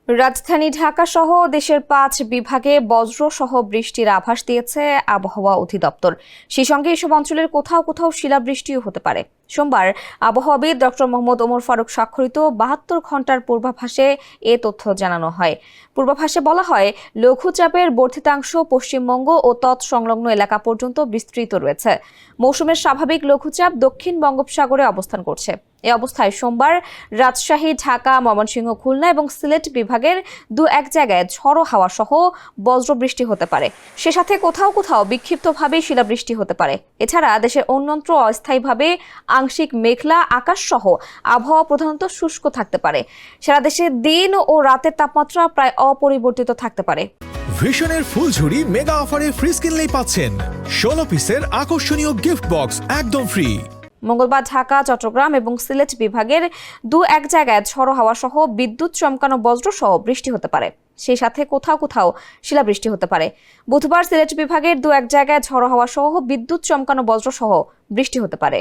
রাজধানী ঢাকা সহ দেশের ৫ বিভাগে বজ্রসহ বৃষ্টির আভাস দিয়েছে আবহাওয়া অধিদপ্তর। সেই সঙ্গে এসব অঞ্চলের কোথাও কোথাও শিলাবৃষ্টিও হতে পারে। সোমবার আবহাওয়াবিদ ডক্টর মোহাম্মদ ওমর ফারুক স্বাক্ষরিত ৭২ ঘণ্টার পূর্বাভাসে এ তথ্য জানানো হয়। পূর্বাভাসে বলা হয়, লঘুচাপের বর্ধিতাংশ পশ্চিমবঙ্গ ও তৎসংলগ্ন এলাকা পর্যন্ত বিস্তৃত রয়েছে। মৌসুমের স্বাভাবিক লঘুচাপ দক্ষিণ বঙ্গোপসাগরে অবস্থান করছে। এ অবস্থায় সোমবার রাজশাহী, ঢাকা, ময়মনসিংহ, খুলনা এবং সিলেট বিভাগের দু-এক জায়গায় ঝড়ো হাওয়া সহ বজ্রবৃষ্টি হতে পারে। সে সাথে কোথাও কোথাও বিক্ষিপ্তভাবে শিলাবৃষ্টি হতে পারে। এছাড়া দেশের অন্যত্র অস্থায়ীভাবে আংশিক মেঘলা আকাশ সহ আবহাওয়া প্রধানত শুষ্ক থাকতে পারে। সারা দেশে দিন ও রাতের তাপমাত্রা প্রায় অপরিবর্তিত থাকতে পারে। ভিশনের ফুলঝুরি মেগা অফারে ফ্রিজ কিনলেই পাচ্ছেন 16 পিসের আকর্ষণীয় গিফট বক্স একদম ফ্রি। মঙ্গলবার ঢাকা, চট্টগ্রাম এবং সিলেট বিভাগের দু-এক জায়গায় ঝড়ো হাওয়া সহ বিদ্যুৎ চমকানো বজ্র সহ বৃষ্টি হতে পারে। সেই সাথে কোথাও কোথাও শিলাবৃষ্টি হতে পারে। বুধবার সিলেট বিভাগের দু-এক জায়গায় ঝড়ো হাওয়া সহ বিদ্যুৎ চমকানো বজ্র সহ বৃষ্টি হতে পারে।